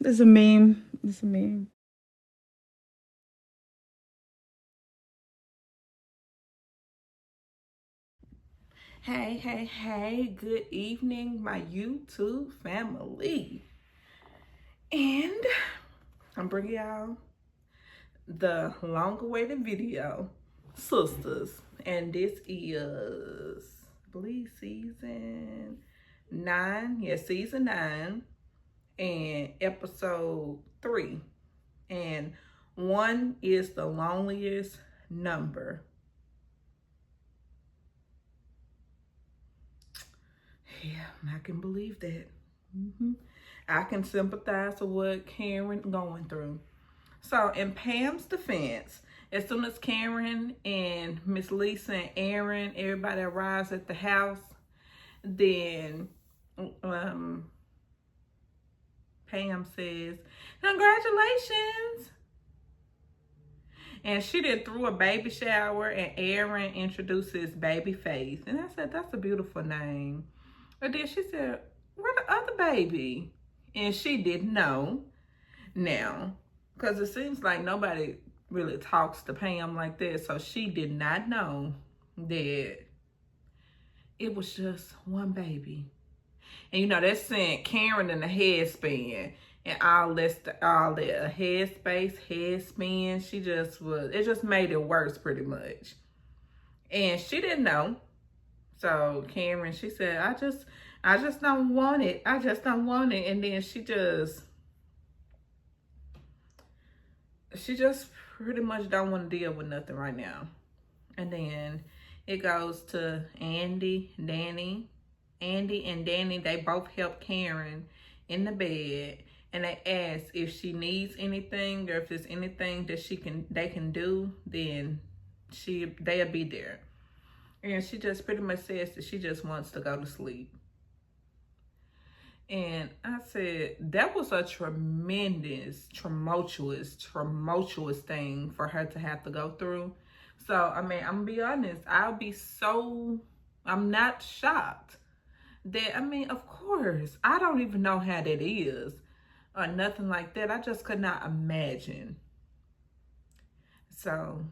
it's a meme. It's a meme. Hey, good evening, my YouTube family. And I'm bringing y'all the long awaited video, Sisters. And this is, I believe, season 9. Yeah, season 9 and episode 3. And 1 is the loneliest number. Yeah, I can believe that. I can sympathize with what Karen going through. So in Pam's defense, as soon as Karen and Miss Lisa and Aaron, everybody arrives at the house, then um, Pam says, "Congratulations!" And she did threw a baby shower, and Aaron introduces Baby Faith, and I said, "That's a beautiful name." But then she said, "Where the other baby?" And she didn't know now, because it seems like nobody really talks to Pam like that. So she did not know that it was just one baby. And you know, that sent Karen in the headspin. And all that headspin. She just was, it just made it worse pretty much. And she didn't know. So Karen, she said, I just don't want it. I just don't want it. And then she just pretty much don't want to deal with nothing right now. And then it goes to Andy and Danny, they both help Karen in the bed, and they ask if she needs anything or if there's anything that they can do, then they'll be there. And she just pretty much says that she just wants to go to sleep. And I said, that was a tremendous, tumultuous thing for her to have to go through. So, I mean, I'm gonna be honest, I'm not shocked. That, I mean, of course, I don't even know how that is or nothing like that. I just could not imagine. So,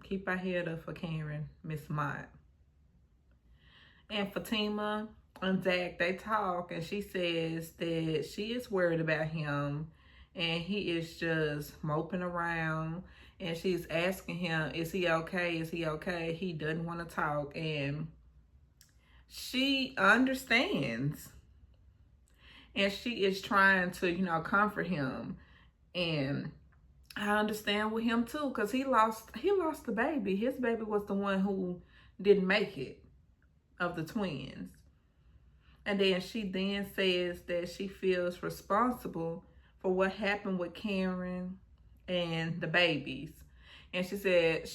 keep our head up for Karen, Miss Mott. And Fatima and Zach, they talk, and she says that she is worried about him and he is just moping around, and she's asking him, is he okay? Is he okay? He doesn't want to talk, and she understands. And she is trying to, comfort him. And I understand with him too, because he lost the baby. His baby was the one who didn't make it, of the twins. And then she then says that she feels responsible for what happened with Karen and the babies. And she said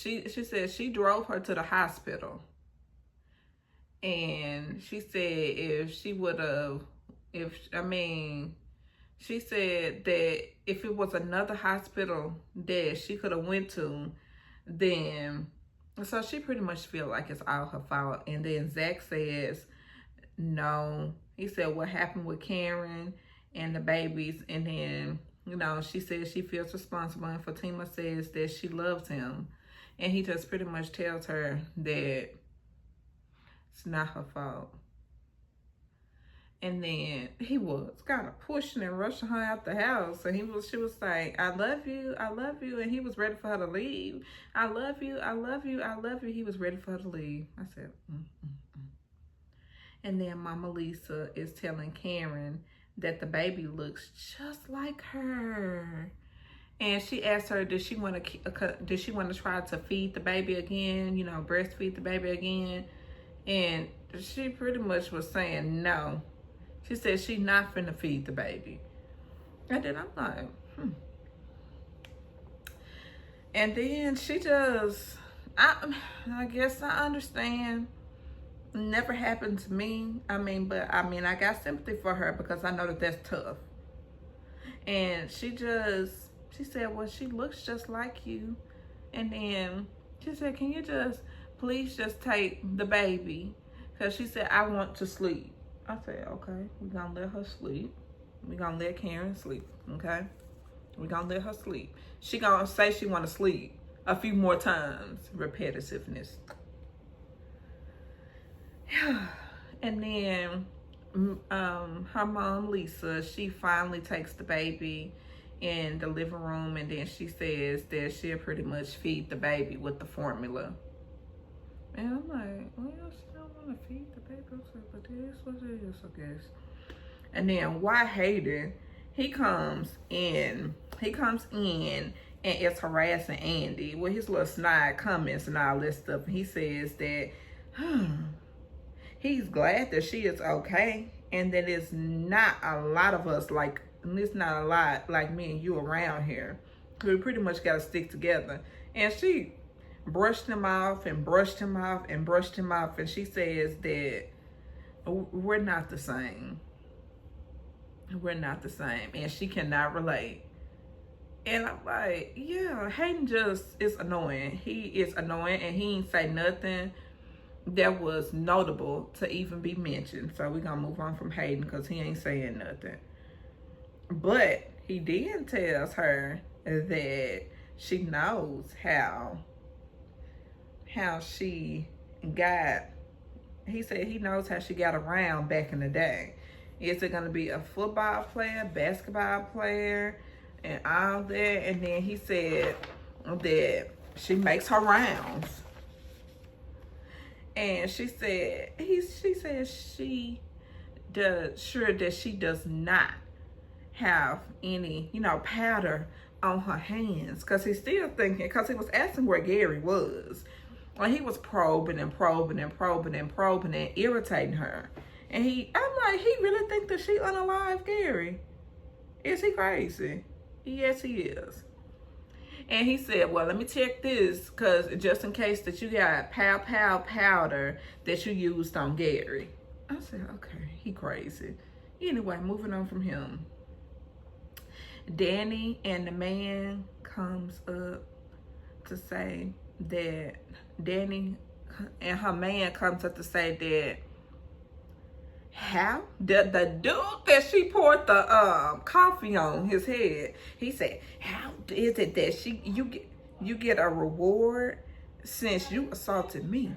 she drove her to the hospital. And she said she said that if it was another hospital that she could have went to, then, so she pretty much feel like it's all her fault. And then Zach says, no. He said, what happened with Karen and the babies? And then, she says she feels responsible. And Fatima says that she loves him. And he just pretty much tells her that it's not her fault. And then he was kind of pushing and rushing her out the house. And she was like, I love you. And he was ready for her to leave. I love you. He was ready for her to leave. I said, And then Mama Lisa is telling Karen that the baby looks just like her. And she asked her, did she want to try to feed the baby again, breastfeed the baby again? And she pretty much was saying no. She said she's not finna feed the baby. And then I'm like, And then she just, I guess I understand. Never happened to me. But I got sympathy for her because I know that that's tough. And she said, well, she looks just like you. And then she said, can you please just take the baby? Because she said, I want to sleep. I said, okay, we're gonna let her sleep. We're gonna let Karen sleep, okay? We're gonna let her sleep. She gonna say she wanna sleep a few more times. Repetitiveness. And then her mom, Lisa, she finally takes the baby in the living room, and then she says that she'll pretty much feed the baby with the formula. And I'm like, well, she don't want to feed the baby. But this what it is, I guess. And then why Hayden, he comes in and is harassing Andy with his little snide comments and all this stuff. And he says that he's glad that she is okay, and that it's not a lot of us like, it's not a lot like me and you around here. We pretty much got to stick together. And she brushed him off and brushed him off and brushed him off, and she says that we're not the same. We're not the same, and she cannot relate. And I'm like, yeah, Hayden just is annoying. He is annoying, and he ain't say nothing that was notable to even be mentioned. So we're gonna move on from Hayden because he ain't saying nothing. But he then tells her that she knows how she got, he said he knows how she got around back in the day. Is it gonna be a football player, basketball player, and all that? And then he said that she makes her rounds. And she said she does sure that she does not have any, powder on her hands. Cause he's still thinking, cause he was asking where Gary was. Well, he was probing and irritating her. And I'm like, he really think that she unalive Gary? Is he crazy? Yes, he is. And he said, well, let me check this, because just in case that you got powder that you used on Gary. I said, okay, he crazy. Anyway, moving on from him. Danny and the man comes up to say that Danny and her man comes up to say that how the dude that she poured the coffee on his head, he said, how is it that you get a reward since you assaulted me?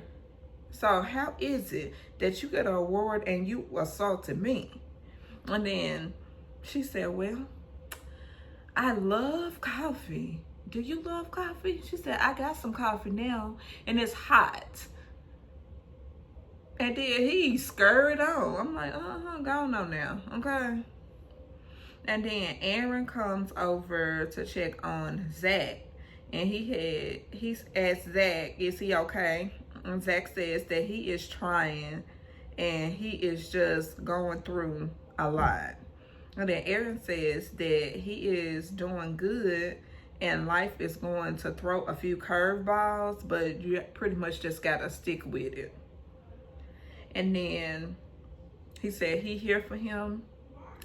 So how is it that you get a reward and you assaulted me? And then she said, well, I love coffee. Do you love coffee? She said, I got some coffee now and it's hot. And then he scurried on. I'm like, go on now, okay? And then Aaron comes over to check on Zach. And he's asked Zach, is he okay? And Zach says that he is trying and he is just going through a lot. And then Aaron says that he is doing good and life is going to throw a few curveballs, but you pretty much just gotta stick with it. And then he said he here for him,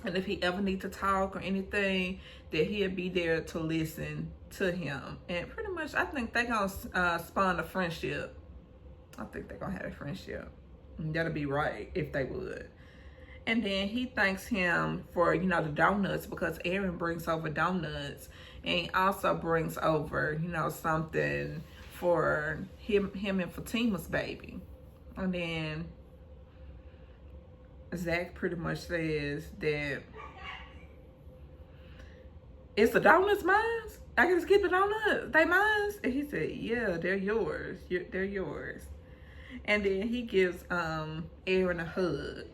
and if he ever needs to talk or anything, that he'll be there to listen to him. And pretty much, I think they're gonna spawn a friendship. I think they're gonna have a friendship. And that'll be right if they would. And then he thanks him for, the donuts, because Aaron brings over donuts, and he also brings over, something for him and Fatima's baby. And then Zach pretty much says that, is the donuts mine? I can just get the donuts. They mine? And he said, yeah, they're yours. They're yours. And then he gives Aaron a hug.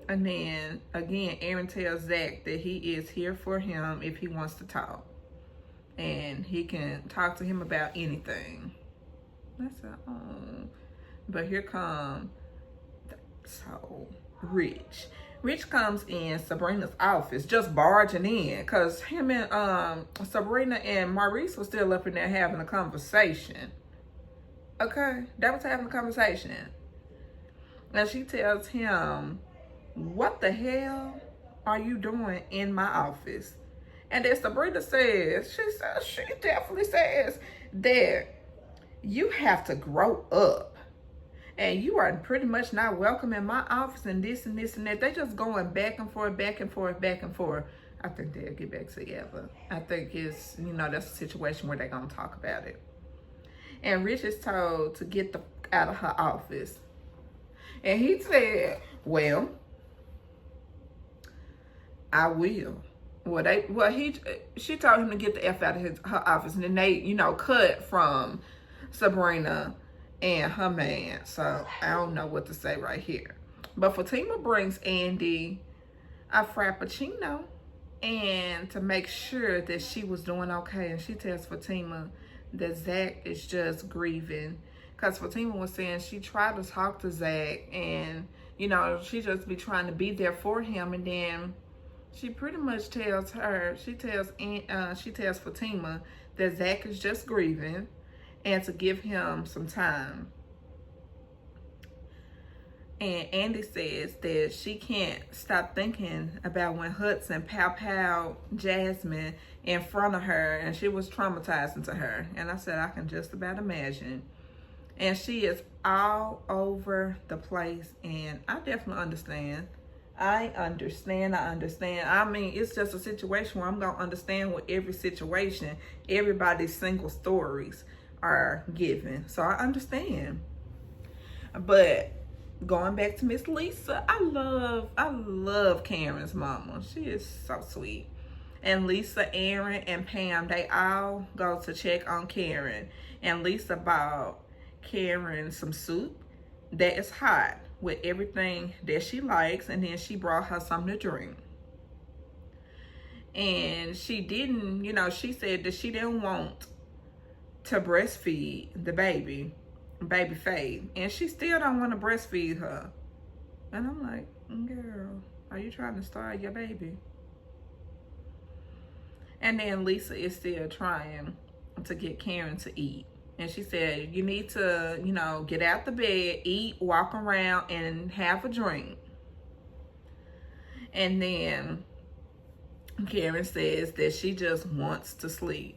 And then, again, Aaron tells Zach that he is here for him if he wants to talk. And he can talk to him about anything. I said, oh. But here comes, Rich. Rich comes in Sabrina's office, just barging in, because him and Sabrina and Maurice was still up in there having a conversation. Okay? That was having a conversation. And she tells him, what the hell are you doing in my office? And then Sabrina says, she definitely says that you have to grow up. And you are pretty much not welcome in my office and this and this and that. They just going back and forth, back and forth, back and forth. I think they'll get back together. I think it's, that's a situation where they're going to talk about it. And Rich is told to get the out of her office. And he said, well, I will. She told him to get the F out of her office. And then they, cut from Sabrina and her man. So I don't know what to say right here. But Fatima brings Andy a frappuccino and to make sure that she was doing okay. And she tells Fatima that Zach is just grieving. Because Fatima was saying she tried to talk to Zach and, she just be trying to be there for him. And then she pretty much tells Fatima that Zach is just grieving and to give him some time. And Andy says that she can't stop thinking about when Hudson pow Jasmine in front of her, and she was traumatizing to her. And I said, I can just about imagine. And she is all over the place, and I definitely understand. I understand. I mean, it's just a situation where I'm going to understand with every situation, everybody's single stories are given. So I understand. But going back to Miss Lisa, I love Karen's mama. She is so sweet. And Lisa, Aaron, and Pam, they all go to check on Karen. And Lisa bought Karen some soup that is hot with everything that she likes. And then she brought her something to drink. And she didn't, she said that she didn't want to breastfeed the baby Faye, and she still don't want to breastfeed her. And I'm like, girl, are you trying to starve your baby? And then Lisa is still trying to get Karen to eat. And she said, you need to, get out the bed, eat, walk around, and have a drink. And then Karen says that she just wants to sleep.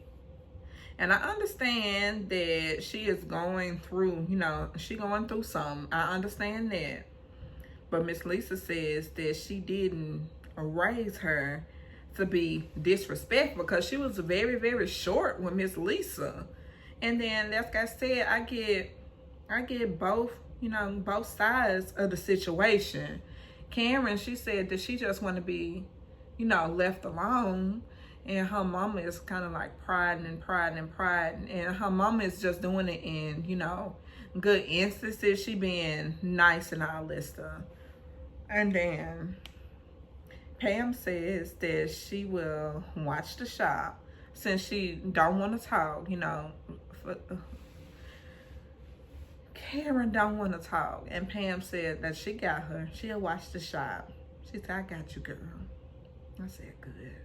And I understand that she is going through, she going through something. I understand that. But Miss Lisa says that she didn't raise her to be disrespectful, because she was very, very short with Miss Lisa. And then, like I said, I get both, both sides of the situation. Karen, she said that she just want to be, left alone. And her mama is kind of like priding. And her mama is just doing it in, good instances. She being nice and all this stuff. And then Pam says that she will watch the shop since she don't want to talk, Karen don't want to talk. And Pam said that she got her. She'll watch the shop. She said, I got you, girl. I said, good.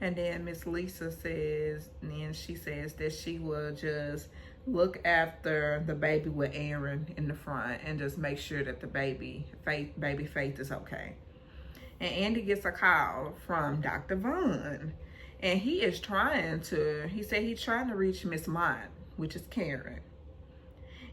And then Miss Lisa says, and she says that she will just look after the baby with Aaron in the front and just make sure that the baby Faith is okay. And Andy gets a call from Dr. Vaughn. And he said he's trying to reach Miss Mott, which is Karen.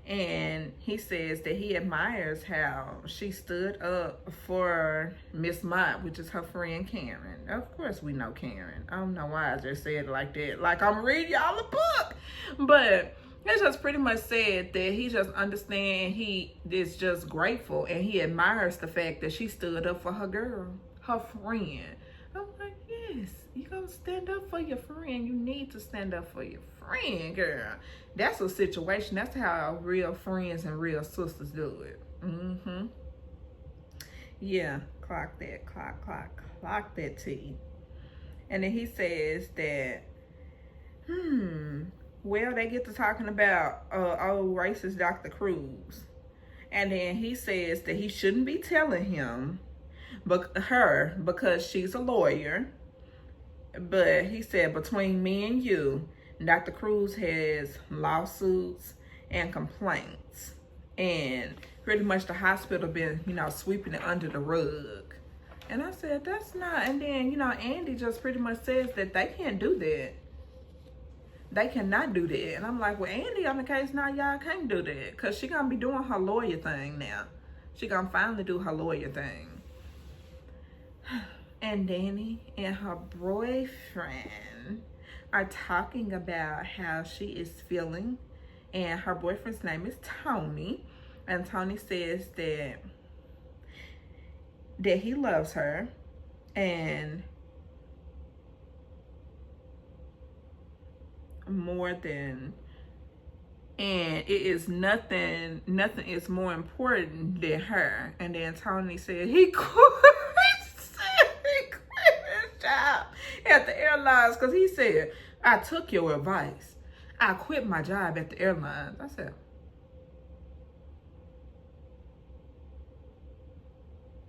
And he says that he admires how she stood up for Miss Mott, which is her friend Karen. Of course we know Karen. I don't know why I just said it like that. Like I'm reading y'all a book. But he just pretty much said that he just understands, he is just grateful, and he admires the fact that she stood up for her girl, her friend. I'm like, yes, you gonna stand up for your friend. You need to stand up for your friend, girl. That's a situation. That's how real friends and real sisters do it. Yeah, clock that T. And then he says that, well, they get to talking about old racist Dr. Cruz. And then he says that he shouldn't be telling him, her, because she's a lawyer. But he said, between me and you, Dr. Cruz has lawsuits and complaints. And pretty much the hospital been, sweeping it under the rug. And I said, that's not. And then, Andy just pretty much says that they can't do that. they cannot do that. And I'm like, well, Andy on the case now, y'all can't do that. Because she going to be doing her lawyer thing now. She going to finally do her lawyer thing. And Danny and her boyfriend are talking about how she is feeling. And her boyfriend's name is Tony. And Tony says that he loves her. And more than, and it is nothing is more important than her. And then Tony said he quit his job at the airlines because he said, I took your advice. I quit my job at the airlines. I said,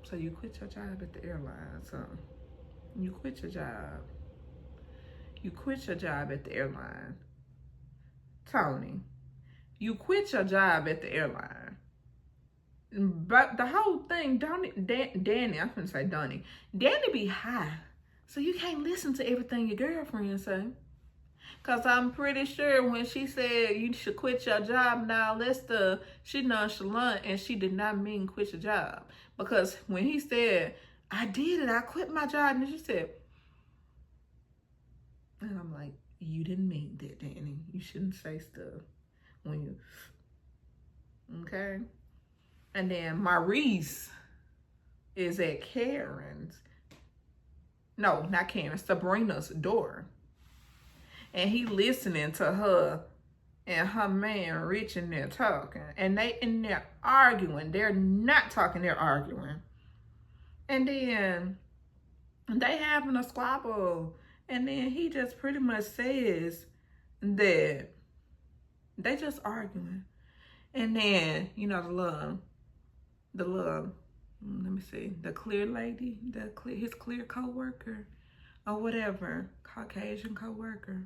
so you quit your job at the airlines, huh? You quit your job. You quit your job at the airline. Tony, you quit your job at the airline. But the whole thing, Danny, I'm gonna say Donnie. Danny be high. So you can't listen to everything your girlfriend say. Cause I'm pretty sure when she said you should quit your job now, she nonchalant and she did not mean quit your job. Because when he said, I did it, I quit my job, and she said, and I'm like, you didn't mean that, Danny. You shouldn't say stuff when you, okay? And then Maurice is at Sabrina's door. And he listening to her and her man Rich in there talking. And they in there arguing. They're not talking, they're arguing. And then they having a squabble. And then he just pretty much says that they just arguing. And then, you know, the little, let me see, the clear lady, his clear co-worker or whatever, Caucasian co-worker.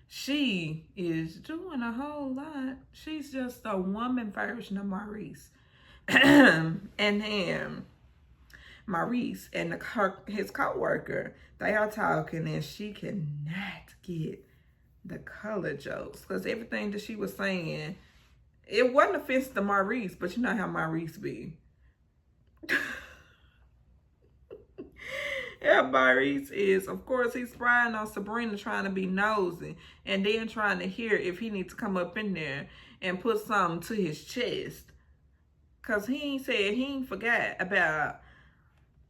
She is doing a whole lot. She's just a woman version of Maurice. And then Maurice and his co-worker, they are talking, and she cannot get the color jokes because everything that she was saying, it wasn't offensive to Maurice, but you know how Maurice be. Yeah, Maurice is, of course, he's spying on Sabrina, trying to be nosy, and then trying to hear if he needs to come up in there and put something to his chest. Because he ain't forgot about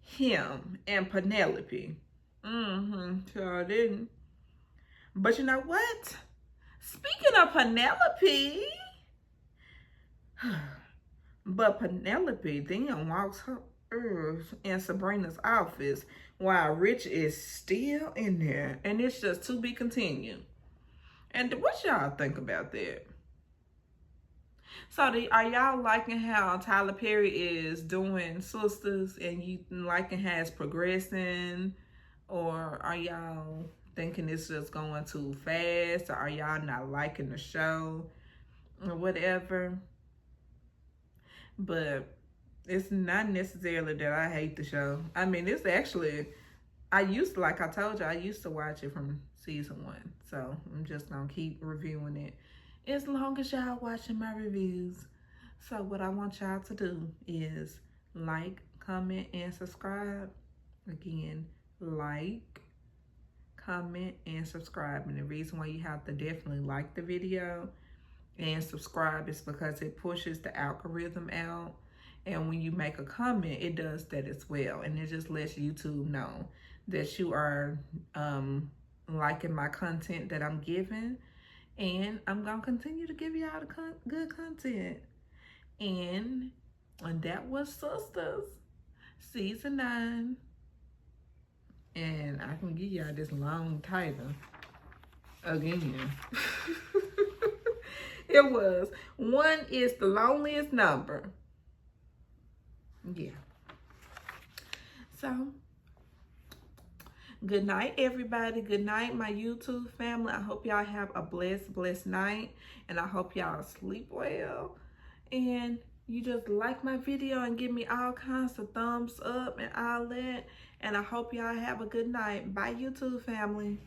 him and Penelope. Sure didn't. But you know what? Speaking of Penelope, but Penelope then walks her in Sabrina's office while Rich is still in there, and it's just to be continued. And what y'all think about that? So are y'all liking how Tyler Perry is doing Sistas, and you liking how it's progressing, or are y'all thinking it's just going too fast, or are y'all not liking the show or whatever? But it's not necessarily that I hate the show. I mean, it's actually, like I told you, I used to watch it from season 1. So I'm just gonna keep reviewing it as long as y'all watching my reviews. So what I want y'all to do is like, comment, and subscribe. Again, like, comment, and subscribe. And the reason why you have to definitely like the video and subscribe is because it pushes the algorithm out. And when you make a comment, it does that as well. And it just lets YouTube know that you are liking my content that I'm giving. And I'm going to continue to give you all the good content. And that was Sistas, season 9. And I can give y'all this long title again. It was, 1 is the loneliest number. Yeah. So, good night, everybody. Good night, my YouTube family. I hope y'all have a blessed night. And I hope y'all sleep well. And you just like my video and give me all kinds of thumbs up and all that. And I hope y'all have a good night. Bye, YouTube family.